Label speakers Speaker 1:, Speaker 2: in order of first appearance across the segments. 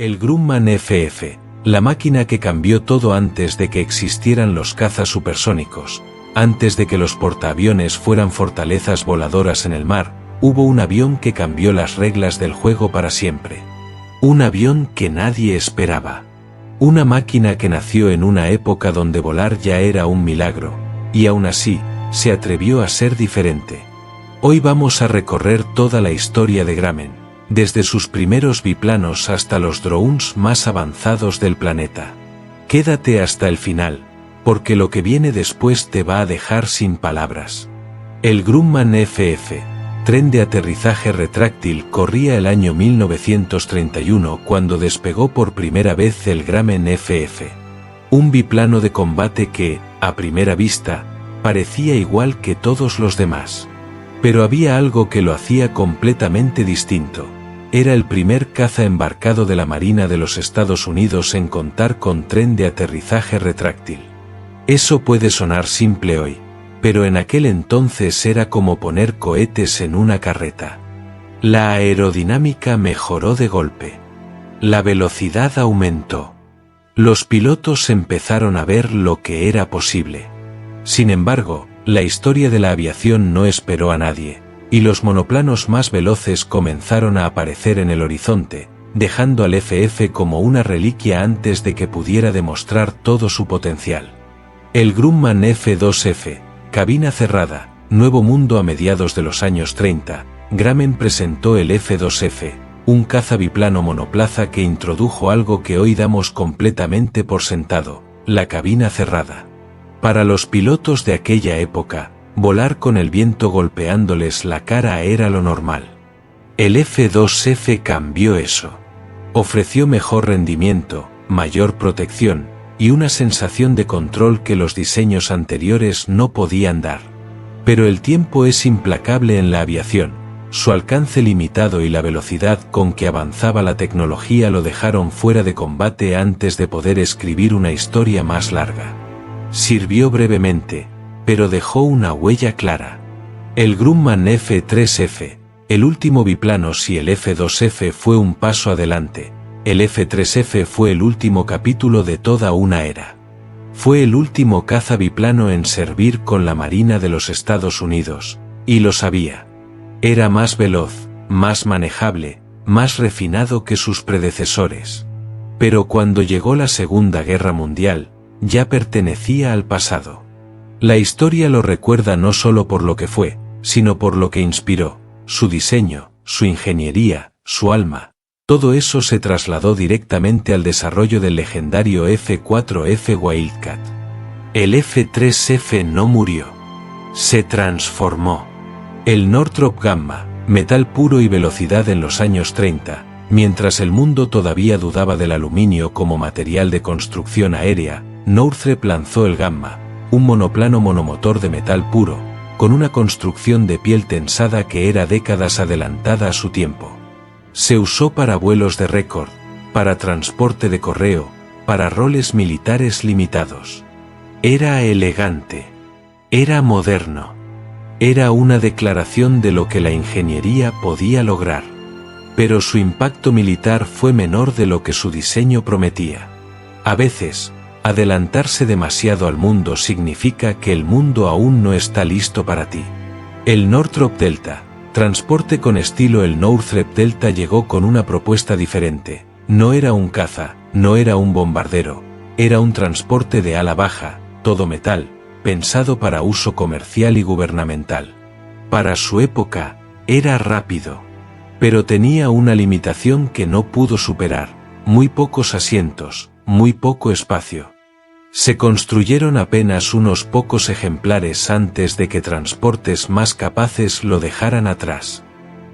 Speaker 1: El Grumman FF, la máquina que cambió todo antes de que existieran los cazas supersónicos, antes de que los portaaviones fueran fortalezas voladoras en el mar, hubo un avión que cambió las reglas del juego para siempre. Un avión que nadie esperaba. Una máquina que nació en una época donde volar ya era un milagro, y aún así, se atrevió a ser diferente. Hoy vamos a recorrer toda la historia de Grumman, desde sus primeros biplanos hasta los drones más avanzados del planeta. Quédate hasta el final, porque lo que viene después te va a dejar sin palabras. El Grumman FF, tren de aterrizaje retráctil, corría el año 1931 cuando despegó por primera vez el Grumman FF. Un biplano de combate que, a primera vista, parecía igual que todos los demás. Pero había algo que lo hacía completamente distinto. Era el primer caza embarcado de la Marina de los Estados Unidos en contar con tren de aterrizaje retráctil. Eso puede sonar simple hoy, pero en aquel entonces era como poner cohetes en una carreta. La aerodinámica mejoró de golpe. La velocidad aumentó. Los pilotos empezaron a ver lo que era posible. Sin embargo, la historia de la aviación no esperó a nadie, y los monoplanos más veloces comenzaron a aparecer en el horizonte, dejando al FF como una reliquia antes de que pudiera demostrar todo su potencial. El Grumman F2F, cabina cerrada, nuevo mundo. A mediados de los años 30, Grumman presentó el F2F, un caza biplano monoplaza que introdujo algo que hoy damos completamente por sentado, la cabina cerrada. Para los pilotos de aquella época, volar con el viento golpeándoles la cara era lo normal. El F2F cambió eso. Ofreció mejor rendimiento, mayor protección, y una sensación de control que los diseños anteriores no podían dar. Pero el tiempo es implacable en la aviación. Su alcance limitado y la velocidad con que avanzaba la tecnología lo dejaron fuera de combate antes de poder escribir una historia más larga. Sirvió brevemente, pero dejó una huella clara. El Grumman F3F, el último biplano. Si el F2F fue un paso adelante, el F3F fue el último capítulo de toda una era. Fue el último caza biplano en servir con la Marina de los Estados Unidos, y lo sabía. Era más veloz, más manejable, más refinado que sus predecesores. Pero cuando llegó la Segunda Guerra Mundial, ya pertenecía al pasado. La historia lo recuerda no solo por lo que fue, sino por lo que inspiró, su diseño, su ingeniería, su alma. Todo eso se trasladó directamente al desarrollo del legendario F4F Wildcat. El F3F no murió. Se transformó. El Northrop Gamma, metal puro y velocidad en los años 30, mientras el mundo todavía dudaba del aluminio como material de construcción aérea, Northrop lanzó el Gamma, un monoplano monomotor de metal puro, con una construcción de piel tensada que era décadas adelantada a su tiempo. Se usó para vuelos de récord, para transporte de correo, para roles militares limitados. Era elegante. Era moderno. Era una declaración de lo que la ingeniería podía lograr. Pero su impacto militar fue menor de lo que su diseño prometía. A veces, adelantarse demasiado al mundo significa que el mundo aún no está listo para ti. El Northrop Delta, transporte con estilo. El Northrop Delta llegó con una propuesta diferente. No era un caza, no era un bombardero, era un transporte de ala baja, todo metal, pensado para uso comercial y gubernamental. Para su época, era rápido. Pero tenía una limitación que no pudo superar: muy pocos asientos, muy poco espacio. Se construyeron apenas unos pocos ejemplares antes de que transportes más capaces lo dejaran atrás.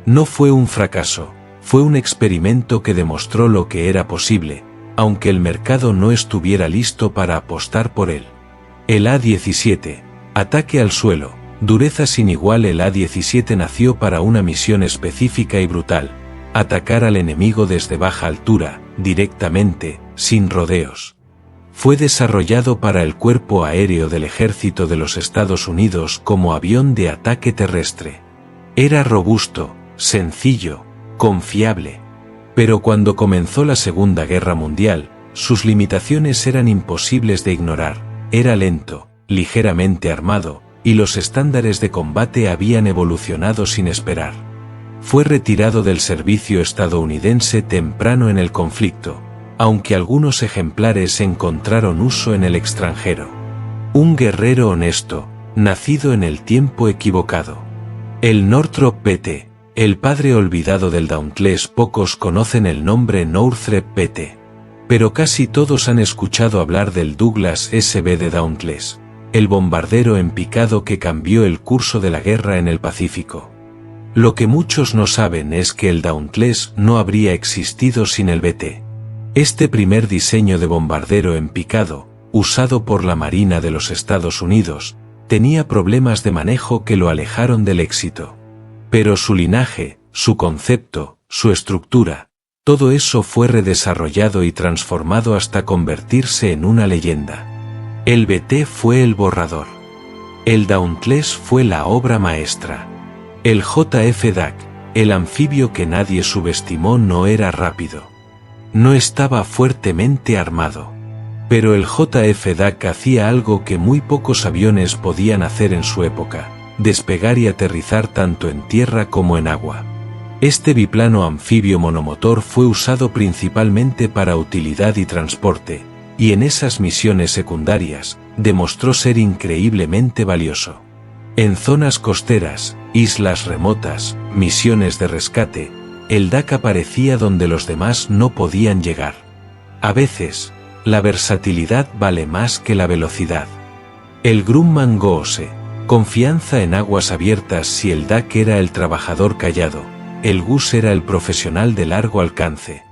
Speaker 1: No fue un fracaso, fue un experimento que demostró lo que era posible, aunque el mercado no estuviera listo para apostar por él. El A-17, ataque al suelo, dureza sin igual. El A-17 nació para una misión específica y brutal: atacar al enemigo desde baja altura, directamente, sin rodeos. Fue desarrollado para el Cuerpo Aéreo del Ejército de los Estados Unidos como avión de ataque terrestre. Era robusto, sencillo, confiable. Pero cuando comenzó la Segunda Guerra Mundial, sus limitaciones eran imposibles de ignorar. Era lento, ligeramente armado, y los estándares de combate habían evolucionado sin esperar. Fue retirado del servicio estadounidense temprano en el conflicto, aunque algunos ejemplares encontraron uso en el extranjero. Un guerrero honesto, nacido en el tiempo equivocado. El Northrop Pt. El padre olvidado del Dauntless. Pocos conocen el nombre Northrop Pt. Pero casi todos han escuchado hablar del Douglas SB de Dauntless, el bombardero en picado que cambió el curso de la guerra en el Pacífico. Lo que muchos no saben es que el Dauntless no habría existido sin el BT. Este primer diseño de bombardero en picado, usado por la Marina de los Estados Unidos, tenía problemas de manejo que lo alejaron del éxito. Pero su linaje, su concepto, su estructura, todo eso fue redesarrollado y transformado hasta convertirse en una leyenda. El BT fue el borrador. El Dauntless fue la obra maestra. El JF-DAC, el anfibio que nadie subestimó, no era rápido. No estaba fuertemente armado. Pero el JF-DAC hacía algo que muy pocos aviones podían hacer en su época: despegar y aterrizar tanto en tierra como en agua. Este biplano anfibio monomotor fue usado principalmente para utilidad y transporte, y en esas misiones secundarias, demostró ser increíblemente valioso. En zonas costeras, islas remotas, misiones de rescate, el DAC aparecía donde los demás no podían llegar. A veces, la versatilidad vale más que la velocidad. El Grumman Goose, confianza en aguas abiertas. Si el DAC era el trabajador callado, el Gus era el profesional de largo alcance.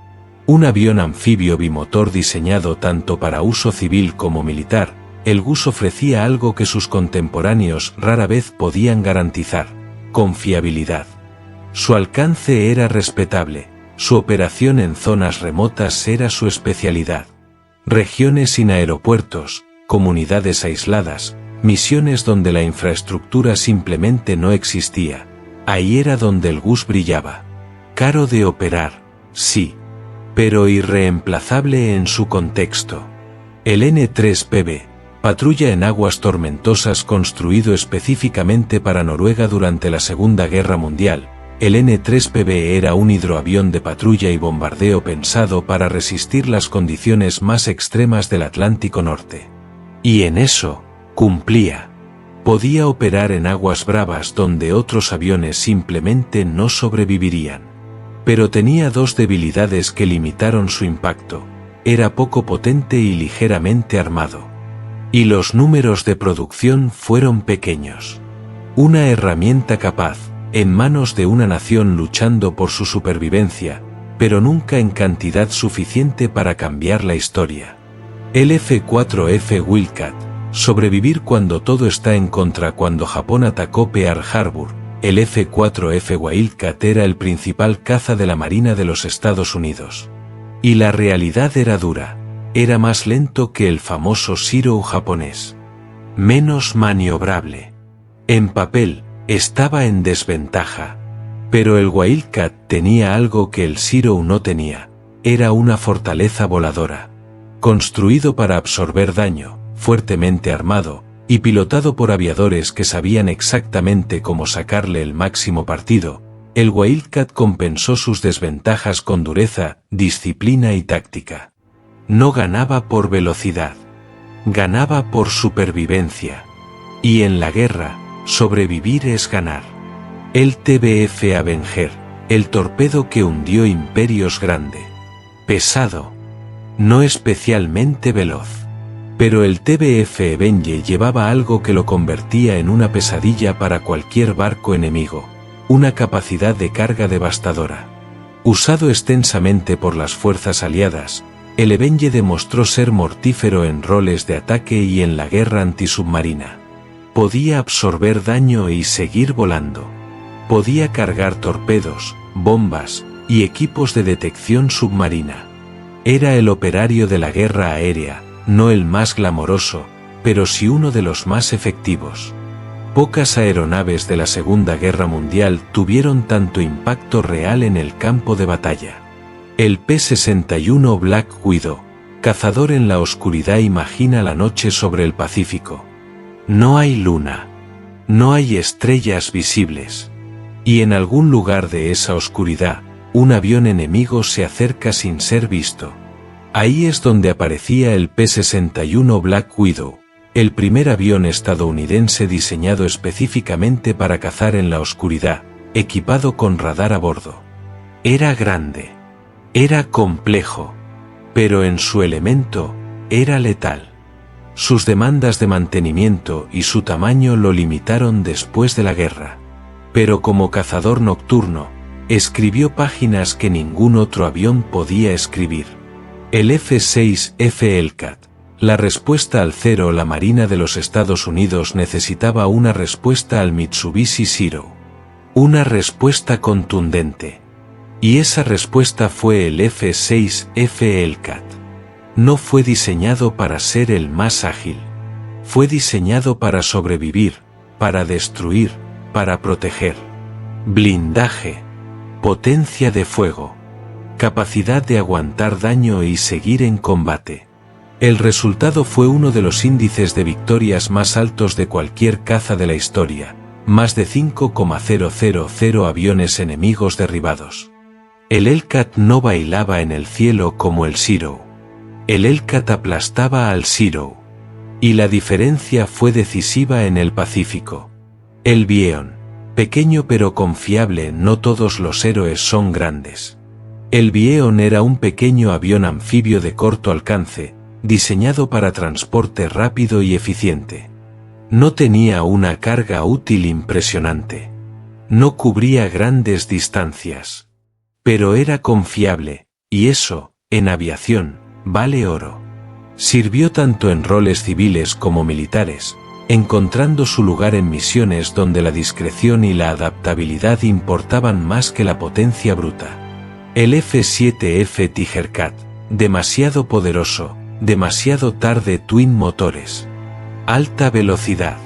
Speaker 1: Un avión anfibio bimotor diseñado tanto para uso civil como militar, el Gus ofrecía algo que sus contemporáneos rara vez podían garantizar: confiabilidad. Su alcance era respetable, su operación en zonas remotas era su especialidad. Regiones sin aeropuertos, comunidades aisladas, misiones donde la infraestructura simplemente no existía. Ahí era donde el Gus brillaba. Caro de operar, sí, pero irreemplazable en su contexto. El N-3PB, patrulla en aguas tormentosas, construido específicamente para Noruega durante la Segunda Guerra Mundial. El N-3PB era un hidroavión de patrulla y bombardeo pensado para resistir las condiciones más extremas del Atlántico Norte. Y en eso, cumplía. Podía operar en aguas bravas donde otros aviones simplemente no sobrevivirían. Pero tenía dos debilidades que limitaron su impacto: era poco potente y ligeramente armado. Y los números de producción fueron pequeños. Una herramienta capaz, en manos de una nación luchando por su supervivencia, pero nunca en cantidad suficiente para cambiar la historia. El F-4F Wildcat, sobrevivir cuando todo está en contra. Cuando Japón atacó Pearl Harbor, el F-4F Wildcat era el principal caza de la Marina de los Estados Unidos. Y la realidad era dura: era más lento que el famoso Zero japonés. Menos maniobrable. En papel, estaba en desventaja. Pero el Wildcat tenía algo que el Zero no tenía: era una fortaleza voladora. Construido para absorber daño, fuertemente armado, y pilotado por aviadores que sabían exactamente cómo sacarle el máximo partido, el Wildcat compensó sus desventajas con dureza, disciplina y táctica. No ganaba por velocidad. Ganaba por supervivencia. Y en la guerra, sobrevivir es ganar. El TBF Avenger, el torpedo que hundió imperios. Grande. Pesado. No especialmente veloz. Pero el TBF Avenger llevaba algo que lo convertía en una pesadilla para cualquier barco enemigo: una capacidad de carga devastadora. Usado extensamente por las fuerzas aliadas, el Avenger demostró ser mortífero en roles de ataque y en la guerra antisubmarina. Podía absorber daño y seguir volando. Podía cargar torpedos, bombas y equipos de detección submarina. Era el operario de la guerra aérea, no el más glamoroso, pero sí uno de los más efectivos. Pocas aeronaves de la Segunda Guerra Mundial tuvieron tanto impacto real en el campo de batalla. El P-61 Black Widow, cazador en la oscuridad, imagina la noche sobre el Pacífico. No hay luna. No hay estrellas visibles. Y en algún lugar de esa oscuridad, un avión enemigo se acerca sin ser visto. Ahí es donde aparecía el P-61 Black Widow, el primer avión estadounidense diseñado específicamente para cazar en la oscuridad, equipado con radar a bordo. Era grande. Era complejo. Pero en su elemento, era letal. Sus demandas de mantenimiento y su tamaño lo limitaron después de la guerra. Pero como cazador nocturno, escribió páginas que ningún otro avión podía escribir. El F-6F Hellcat, la respuesta al Zero. La Marina de los Estados Unidos necesitaba una respuesta al Mitsubishi Zero. Una respuesta contundente. Y esa respuesta fue el F-6F Hellcat. No fue diseñado para ser el más ágil. Fue diseñado para sobrevivir, para destruir, para proteger. Blindaje. Potencia de fuego. Capacidad de aguantar daño y seguir en combate. El resultado fue uno de los índices de victorias más altos de cualquier caza de la historia, más de 5,000 aviones enemigos derribados. El Hellcat no bailaba en el cielo como el Zero. El Hellcat aplastaba al Zero. Y la diferencia fue decisiva en el Pacífico. El Vieon, pequeño pero confiable. No todos los héroes son grandes. El Vieon era un pequeño avión anfibio de corto alcance, diseñado para transporte rápido y eficiente. No tenía una carga útil impresionante. No cubría grandes distancias. Pero era confiable, y eso, en aviación, vale oro. Sirvió tanto en roles civiles como militares, encontrando su lugar en misiones donde la discreción y la adaptabilidad importaban más que la potencia bruta. El F-7F Tigercat, demasiado poderoso, demasiado tarde. Twin motores. Alta velocidad.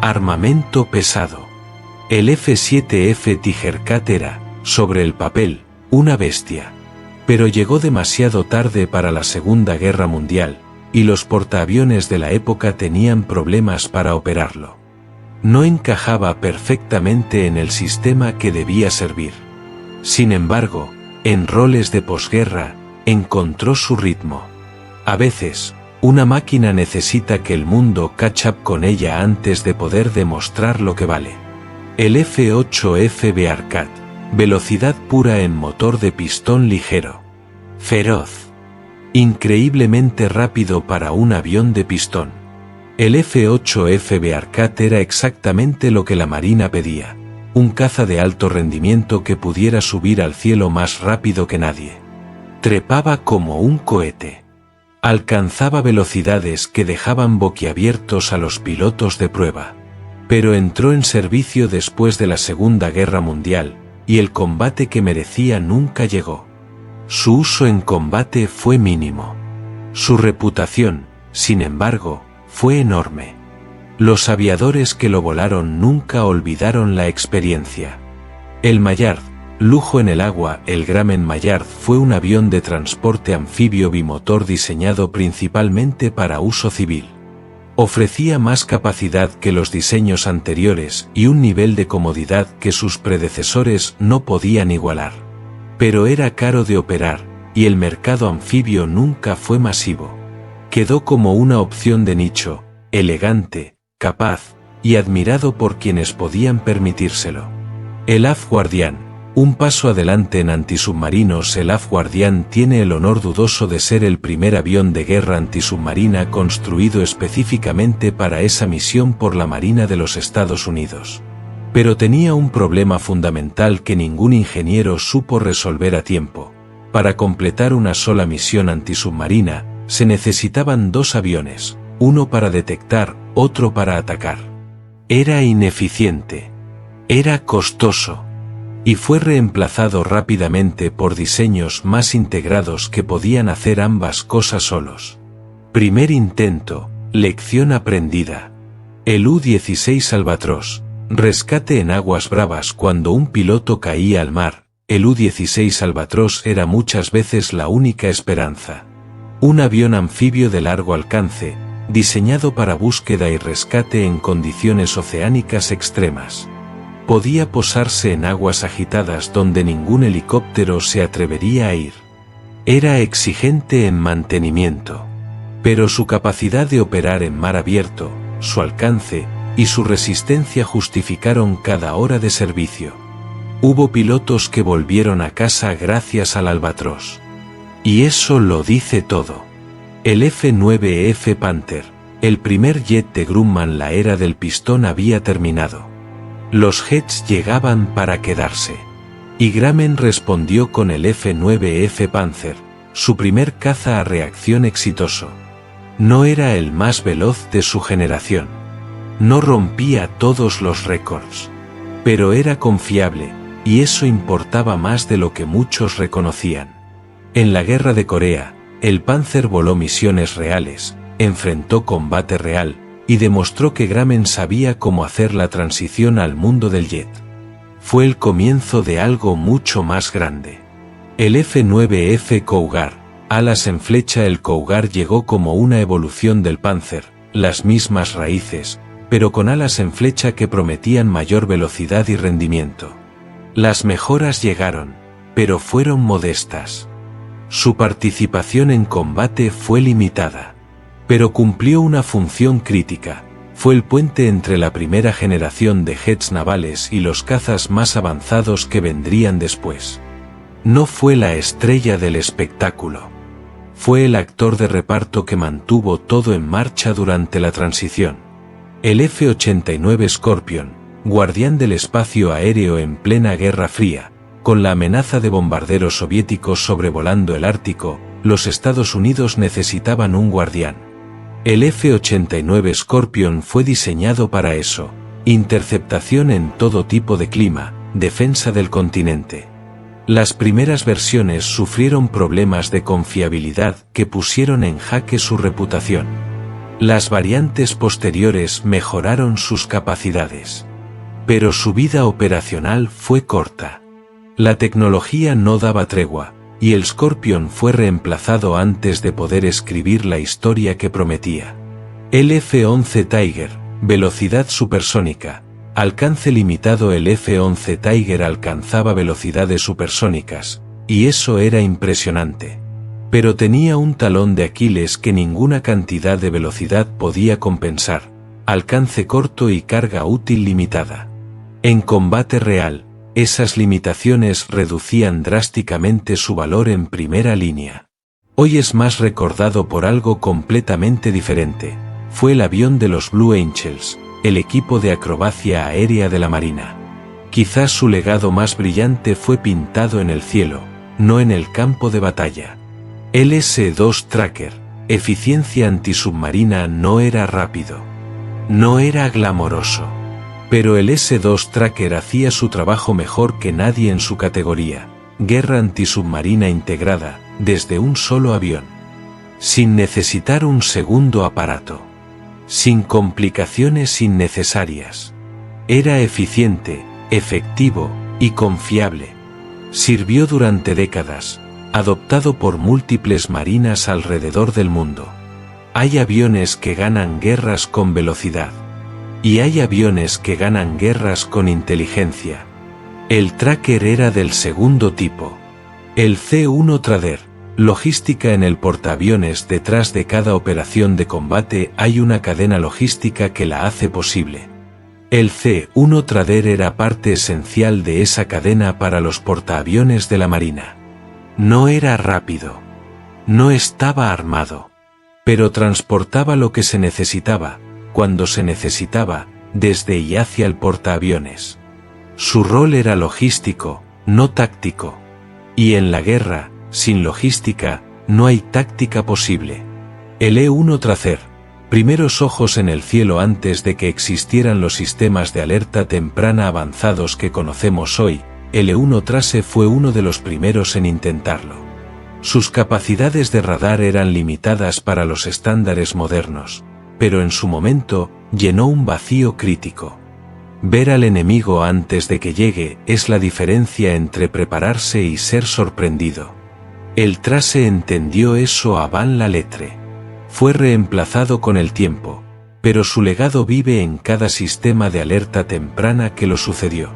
Speaker 1: Armamento pesado. El F-7F Tigercat era, sobre el papel, una bestia. Pero llegó demasiado tarde para la Segunda Guerra Mundial, y los portaaviones de la época tenían problemas para operarlo. No encajaba perfectamente en el sistema que debía servir. Sin embargo, en roles de posguerra, encontró su ritmo. A veces, una máquina necesita que el mundo catch up con ella antes de poder demostrar lo que vale. El F-8F Bearcat, velocidad pura en motor de pistón ligero. Feroz. Increíblemente rápido para un avión de pistón. El F-8F Bearcat era exactamente lo que la Marina pedía. Un caza de alto rendimiento que pudiera subir al cielo más rápido que nadie. Trepaba como un cohete. Alcanzaba velocidades que dejaban boquiabiertos a los pilotos de prueba. Pero entró en servicio después de la Segunda Guerra Mundial, y el combate que merecía nunca llegó. Su uso en combate fue mínimo. Su reputación, sin embargo, fue enorme. Los aviadores que lo volaron nunca olvidaron la experiencia. El Mallard, lujo en el agua. El Grumman Mallard fue un avión de transporte anfibio bimotor diseñado principalmente para uso civil. Ofrecía más capacidad que los diseños anteriores y un nivel de comodidad que sus predecesores no podían igualar. Pero era caro de operar, y el mercado anfibio nunca fue masivo. Quedó como una opción de nicho, elegante, capaz, y admirado por quienes podían permitírselo. El AF Guardian, un paso adelante en antisubmarinos. El AF Guardian tiene el honor dudoso de ser el primer avión de guerra antisubmarina construido específicamente para esa misión por la Marina de los Estados Unidos. Pero tenía un problema fundamental que ningún ingeniero supo resolver a tiempo. Para completar una sola misión antisubmarina, se necesitaban dos aviones, uno para detectar, otro para atacar. Era ineficiente. Era costoso. Y fue reemplazado rápidamente por diseños más integrados que podían hacer ambas cosas solos. Primer intento, lección aprendida. El U-16 Albatros, rescate en aguas bravas. Cuando un piloto caía al mar, el U-16 Albatros era muchas veces la única esperanza. Un avión anfibio de largo alcance, diseñado para búsqueda y rescate en condiciones oceánicas extremas. Podía posarse en aguas agitadas donde ningún helicóptero se atrevería a ir. Era exigente en mantenimiento. Pero su capacidad de operar en mar abierto, su alcance y su resistencia justificaron cada hora de servicio. Hubo pilotos que volvieron a casa gracias al Albatros. Y eso lo dice todo. El F-9F Panther, el primer jet de Grumman, la era del pistón había terminado. Los jets llegaban para quedarse. Y Grumman respondió con el F-9F Panzer, su primer caza a reacción exitoso. No era el más veloz de su generación. No rompía todos los récords. Pero era confiable, y eso importaba más de lo que muchos reconocían. En la guerra de Corea, el Panzer voló misiones reales, enfrentó combate real, y demostró que Grumman sabía cómo hacer la transición al mundo del jet. Fue el comienzo de algo mucho más grande. El F-9F Cougar, alas en flecha. El Cougar llegó como una evolución del Panzer, las mismas raíces, pero con alas en flecha que prometían mayor velocidad y rendimiento. Las mejoras llegaron, pero fueron modestas. Su participación en combate fue limitada. Pero cumplió una función crítica. Fue el puente entre la primera generación de jets navales y los cazas más avanzados que vendrían después. No fue la estrella del espectáculo. Fue el actor de reparto que mantuvo todo en marcha durante la transición. El F-89 Scorpion, guardián del espacio aéreo en plena Guerra Fría, con la amenaza de bombarderos soviéticos sobrevolando el Ártico, los Estados Unidos necesitaban un guardián. El F-89 Scorpion fue diseñado para eso: interceptación en todo tipo de clima, defensa del continente. Las primeras versiones sufrieron problemas de confiabilidad que pusieron en jaque su reputación. Las variantes posteriores mejoraron sus capacidades. Pero su vida operacional fue corta. La tecnología no daba tregua, y el Scorpion fue reemplazado antes de poder escribir la historia que prometía. El F-11 Tiger, velocidad supersónica, alcance limitado. El F-11 Tiger alcanzaba velocidades supersónicas, y eso era impresionante. Pero tenía un talón de Aquiles que ninguna cantidad de velocidad podía compensar: alcance corto y carga útil limitada. En combate real, esas limitaciones reducían drásticamente su valor en primera línea. Hoy es más recordado por algo completamente diferente. Fue el avión de los Blue Angels, el equipo de acrobacia aérea de la Marina. Quizás su legado más brillante fue pintado en el cielo, no en el campo de batalla. El S-2 Tracker, eficiencia antisubmarina. No era rápido. No era glamoroso. Pero el S-2 Tracker hacía su trabajo mejor que nadie en su categoría: guerra antisubmarina integrada, desde un solo avión. Sin necesitar un segundo aparato. Sin complicaciones innecesarias. Era eficiente, efectivo y confiable. Sirvió durante décadas, adoptado por múltiples marinas alrededor del mundo. Hay aviones que ganan guerras con velocidad. Y hay aviones que ganan guerras con inteligencia. El Tracker era del segundo tipo. El C-1 Trader, logística en el portaaviones. Detrás de cada operación de combate hay una cadena logística que la hace posible. El C-1 Trader era parte esencial de esa cadena para los portaaviones de la Marina. No era rápido. No estaba armado. Pero transportaba lo que se necesitaba, cuando se necesitaba, desde y hacia el portaaviones. Su rol era logístico, no táctico. Y en la guerra, sin logística, no hay táctica posible. El E-1 Tracer, primeros ojos en el cielo antes de que existieran los sistemas de alerta temprana avanzados que conocemos hoy. El E-1 Trace fue uno de los primeros en intentarlo. Sus capacidades de radar eran limitadas para los estándares modernos, pero en su momento, llenó un vacío crítico. Ver al enemigo antes de que llegue es la diferencia entre prepararse y ser sorprendido. El Trace entendió eso a Van la Lettre. Fue reemplazado con el tiempo, pero su legado vive en cada sistema de alerta temprana que lo sucedió.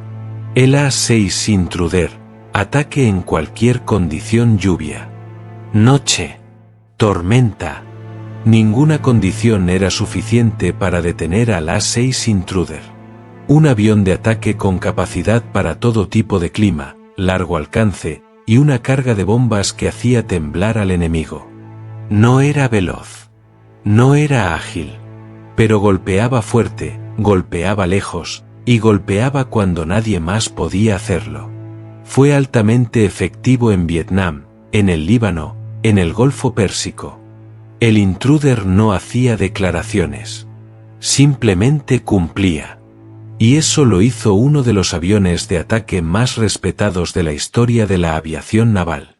Speaker 1: El A6 Intruder, ataque en cualquier condición: lluvia, noche, tormenta. Ninguna condición era suficiente para detener al A6 Intruder. Un avión de ataque con capacidad para todo tipo de clima, largo alcance, y una carga de bombas que hacía temblar al enemigo. No era veloz. No era ágil. Pero golpeaba fuerte, golpeaba lejos, y golpeaba cuando nadie más podía hacerlo. Fue altamente efectivo en Vietnam, en el Líbano, en el Golfo Pérsico. El Intruder no hacía declaraciones. Simplemente cumplía. Y eso lo hizo uno de los aviones de ataque más respetados de la historia de la aviación naval.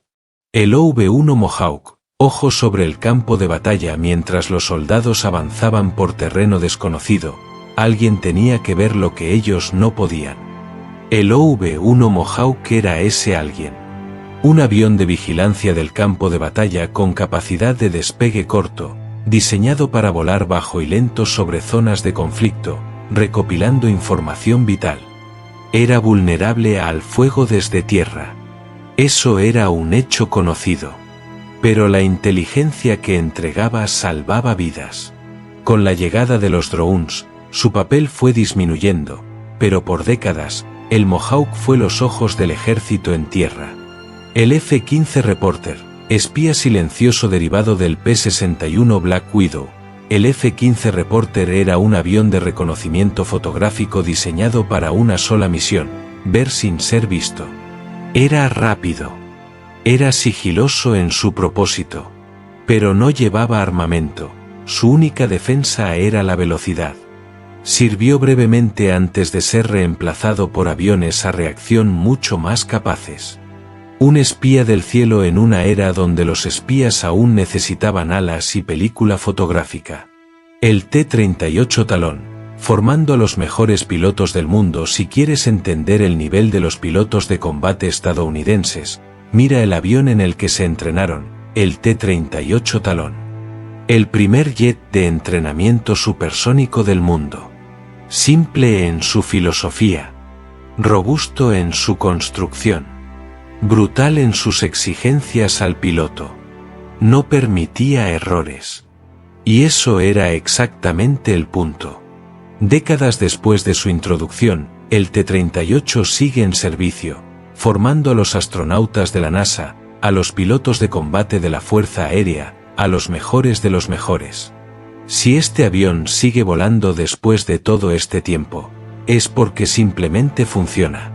Speaker 1: El OV-1 Mohawk, ojo sobre el campo de batalla mientras los soldados avanzaban por terreno desconocido. Alguien tenía que ver lo que ellos no podían. El OV-1 Mohawk era ese alguien. Un avión de vigilancia del campo de batalla con capacidad de despegue corto, diseñado para volar bajo y lento sobre zonas de conflicto, recopilando información vital. Era vulnerable al fuego desde tierra. Eso era un hecho conocido. Pero la inteligencia que entregaba salvaba vidas. Con la llegada de los drones, su papel fue disminuyendo, pero por décadas, el Mohawk fue los ojos del ejército en tierra. El F-15 Reporter, espía silencioso derivado del P-61 Black Widow. El F-15 Reporter era un avión de reconocimiento fotográfico diseñado para una sola misión: ver sin ser visto. Era rápido. Era sigiloso en su propósito. Pero no llevaba armamento. Su única defensa era la velocidad. Sirvió brevemente antes de ser reemplazado por aviones a reacción mucho más capaces. Un espía del cielo en una era donde los espías aún necesitaban alas y película fotográfica. El T-38 Talón, formando a los mejores pilotos del mundo. Si quieres entender el nivel de los pilotos de combate estadounidenses, mira el avión en el que se entrenaron, el T-38 Talón. El primer jet de entrenamiento supersónico del mundo. Simple en su filosofía. Robusto en su construcción. Brutal en sus exigencias al piloto. No permitía errores. Y eso era exactamente el punto. Décadas después de su introducción, el T-38 sigue en servicio, formando a los astronautas de la NASA, a los pilotos de combate de la Fuerza Aérea, a los mejores de los mejores. Si este avión sigue volando después de todo este tiempo, es porque simplemente funciona.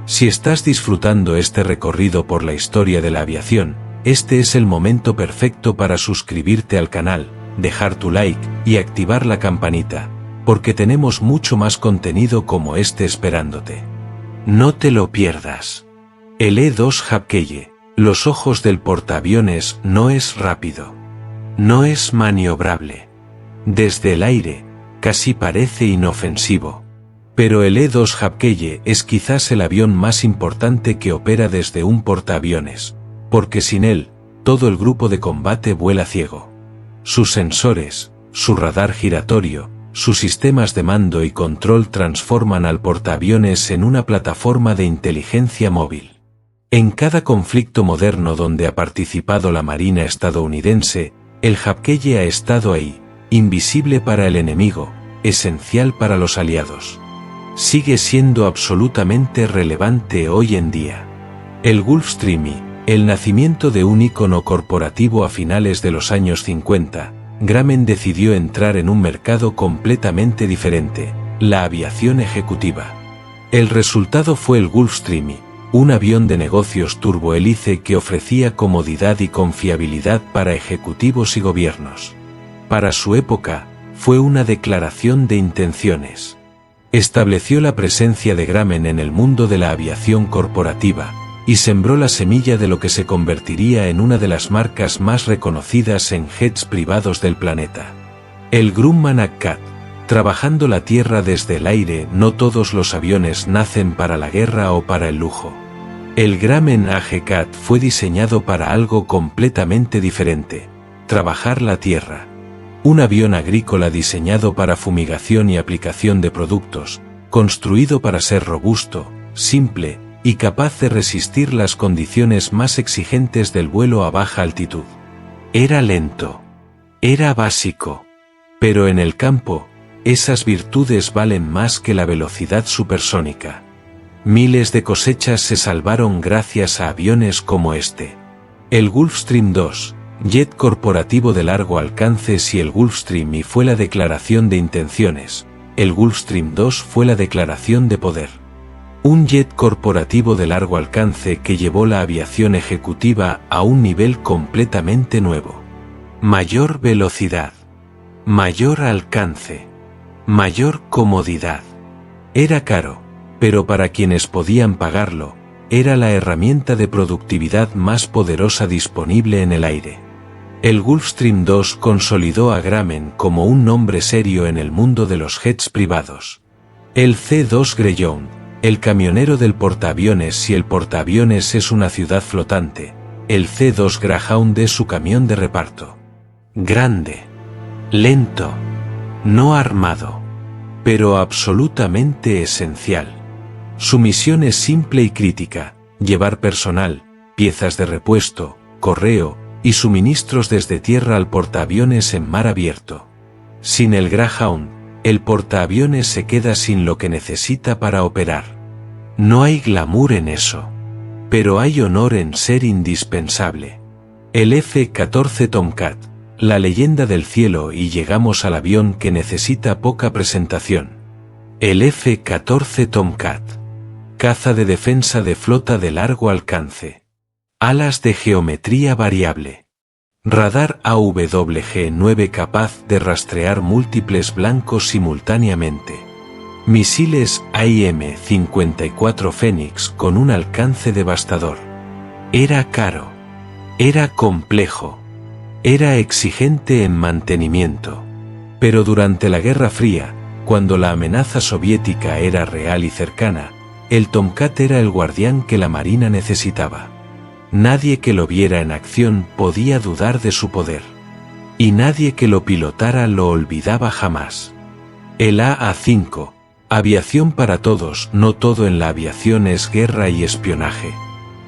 Speaker 1: Si estás disfrutando este recorrido por la historia de la aviación, este es el momento perfecto para suscribirte al canal, dejar tu like y activar la campanita, porque tenemos mucho más contenido como este esperándote. No te lo pierdas. El E-2 Hapkeye, los ojos del portaaviones, no es rápido. No es maniobrable. Desde el aire, casi parece inofensivo. Pero el E-2 Hapkeye es quizás el avión más importante que opera desde un portaaviones, porque sin él, todo el grupo de combate vuela ciego. Sus sensores, su radar giratorio, sus sistemas de mando y control transforman al portaaviones en una plataforma de inteligencia móvil. En cada conflicto moderno donde ha participado la Marina estadounidense, el Hapkeye ha estado ahí, invisible para el enemigo, esencial para los aliados. Sigue siendo absolutamente relevante hoy en día. El Gulfstream y el nacimiento de un ícono corporativo a finales de los años 50, Grumman decidió entrar en un mercado completamente diferente, la aviación ejecutiva. El resultado fue el Gulfstream, un avión de negocios turbohélice que ofrecía comodidad y confiabilidad para ejecutivos y gobiernos. Para su época, fue una declaración de intenciones. Estableció la presencia de Grumman en el mundo de la aviación corporativa, y sembró la semilla de lo que se convertiría en una de las marcas más reconocidas en jets privados del planeta. El Grumman ACAT, Trabajando la tierra desde el aire, no todos los aviones nacen para la guerra o para el lujo. El Grumman AG-CAT fue diseñado para algo completamente diferente: trabajar la tierra. Un avión agrícola diseñado para fumigación y aplicación de productos, construido para ser robusto, simple y capaz de resistir las condiciones más exigentes del vuelo a baja altitud. Era lento. Era básico. Pero en el campo, esas virtudes valen más que la velocidad supersónica. Miles de cosechas se salvaron gracias a aviones como este. El Gulfstream II, jet corporativo de largo alcance. Si el Gulfstream I fue la declaración de intenciones, el Gulfstream II fue la declaración de poder. Un jet corporativo de largo alcance que llevó la aviación ejecutiva a un nivel completamente nuevo. Mayor velocidad, mayor alcance, mayor comodidad. Era caro, pero para quienes podían pagarlo, era la herramienta de productividad más poderosa disponible en el aire. El Gulfstream II consolidó a Grumman como un nombre serio en el mundo de los jets privados. El C-2 Greyhound, el camionero del portaaviones. Si el portaaviones es una ciudad flotante, el C-2 Greyhound es su camión de reparto. Grande, lento, no armado, pero absolutamente esencial. Su misión es simple y crítica: llevar personal, piezas de repuesto, correo y suministros desde tierra al portaaviones en mar abierto. Sin el Greyhound, el portaaviones se queda sin lo que necesita para operar. No hay glamour en eso, pero hay honor en ser indispensable. El F-14 Tomcat, la leyenda del cielo, y llegamos al avión que necesita poca presentación. El F-14 Tomcat. Caza de defensa de flota de largo alcance. Alas de geometría variable. Radar AWG-9 capaz de rastrear múltiples blancos simultáneamente. Misiles AIM-54 Phoenix con un alcance devastador. Era caro. Era complejo. Era exigente en mantenimiento. Pero durante la Guerra Fría, cuando la amenaza soviética era real y cercana, el Tomcat era el guardián que la Marina necesitaba. Nadie que lo viera en acción podía dudar de su poder. Y nadie que lo pilotara lo olvidaba jamás. El AA-5, aviación para todos. No todo en la aviación es guerra y espionaje.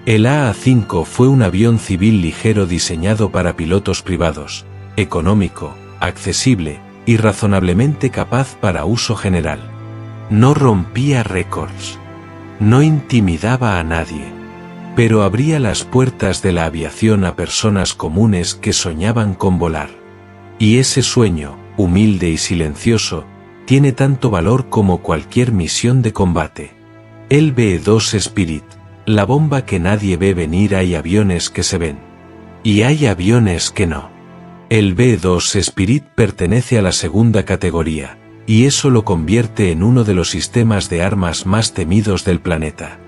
Speaker 1: El AA-5 fue un avión civil ligero diseñado para pilotos privados, económico, accesible y razonablemente capaz para uso general. No rompía récords. No intimidaba a nadie, pero abría las puertas de la aviación a personas comunes que soñaban con volar. Y ese sueño, humilde y silencioso, tiene tanto valor como cualquier misión de combate. El B-2 Spirit, la bomba que nadie ve venir. Hay aviones que se ven, y hay aviones que no. El B-2 Spirit pertenece a la segunda categoría, y eso lo convierte en uno de los sistemas de armas más temidos del planeta.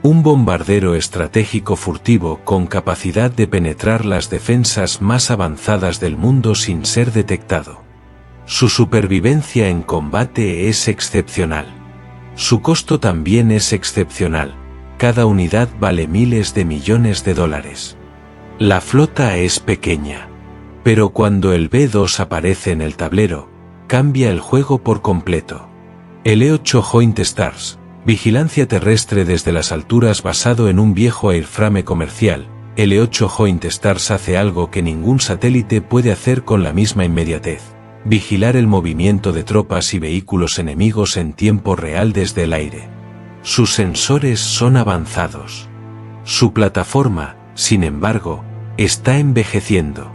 Speaker 1: Un bombardero estratégico furtivo con capacidad de penetrar las defensas más avanzadas del mundo sin ser detectado. Su supervivencia en combate es excepcional. Su costo también es excepcional. Cada unidad vale miles de millones de dólares. La flota es pequeña. Pero cuando el B-2 aparece en el tablero, cambia el juego por completo. El E-8 Joint Stars, vigilancia terrestre desde las alturas basado en un viejo airframe comercial. El E-8 Joint Stars hace algo que ningún satélite puede hacer con la misma inmediatez: vigilar el movimiento de tropas y vehículos enemigos en tiempo real desde el aire. Sus sensores son avanzados. Su plataforma, sin embargo, está envejeciendo.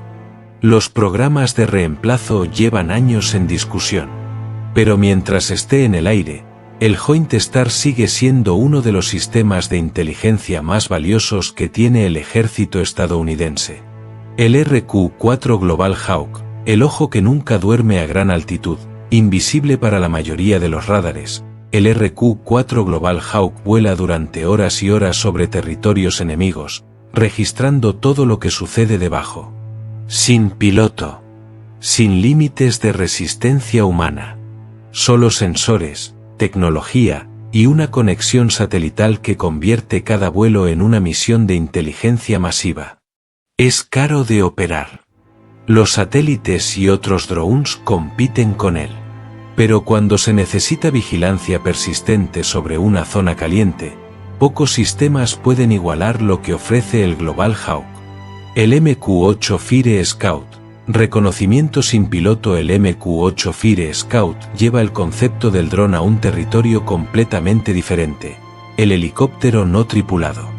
Speaker 1: Los programas de reemplazo llevan años en discusión. Pero mientras esté en el aire, el Joint Star sigue siendo uno de los sistemas de inteligencia más valiosos que tiene el ejército estadounidense. El RQ-4 Global Hawk, el ojo que nunca duerme a gran altitud, invisible para la mayoría de los radares. El RQ-4 Global Hawk vuela durante horas y horas sobre territorios enemigos, registrando todo lo que sucede debajo. Sin piloto. Sin límites de resistencia humana. Solo sensores, tecnología y una conexión satelital que convierte cada vuelo en una misión de inteligencia masiva. Es caro de operar. Los satélites y otros drones compiten con él. Pero cuando se necesita vigilancia persistente sobre una zona caliente, pocos sistemas pueden igualar lo que ofrece el Global Hawk. El MQ-8 Fire Scout, reconocimiento sin piloto. El MQ-8 Fire Scout lleva el concepto del dron a un territorio completamente diferente, el helicóptero no tripulado.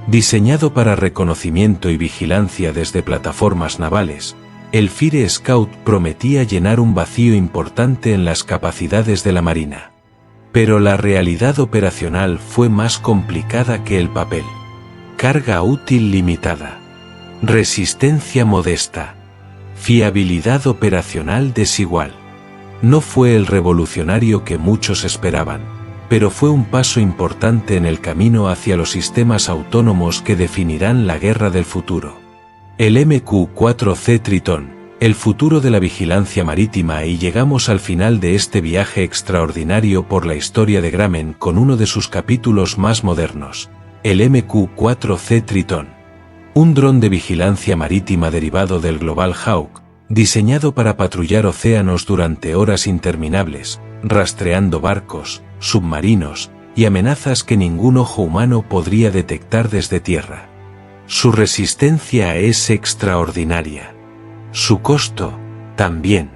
Speaker 1: Diseñado para reconocimiento y vigilancia desde plataformas navales, el Fire Scout prometía llenar un vacío importante en las capacidades de la Marina. Pero la realidad operacional fue más complicada que el papel. Carga útil limitada. Resistencia modesta. Fiabilidad operacional desigual. No fue el revolucionario que muchos esperaban, pero fue un paso importante en el camino hacia los sistemas autónomos que definirán la guerra del futuro. El MQ-4C Tritón, el futuro de la vigilancia marítima. Y llegamos al final de este viaje extraordinario por la historia de Grumman con uno de sus capítulos más modernos, el MQ-4C Tritón. Un dron de vigilancia marítima derivado del Global Hawk, diseñado para patrullar océanos durante horas interminables, rastreando barcos, submarinos y amenazas que ningún ojo humano podría detectar desde tierra. Su resistencia es extraordinaria. Su costo, también.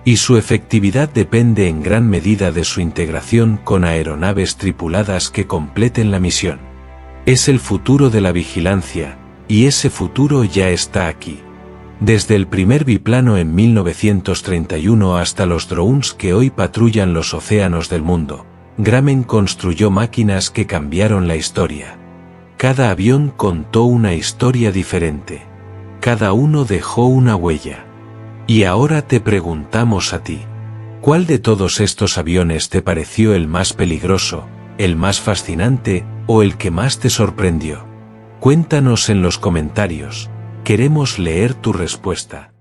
Speaker 1: Y su efectividad depende en gran medida de su integración con aeronaves tripuladas que completen la misión. Es el futuro de la vigilancia, y ese futuro ya está aquí. Desde el primer biplano en 1931 hasta los drones que hoy patrullan los océanos del mundo, Grumman construyó máquinas que cambiaron la historia. Cada avión contó una historia diferente. Cada uno dejó una huella. Y ahora te preguntamos a ti, ¿cuál de todos estos aviones te pareció el más peligroso, el más fascinante o el que más te sorprendió? Cuéntanos en los comentarios, queremos leer tu respuesta.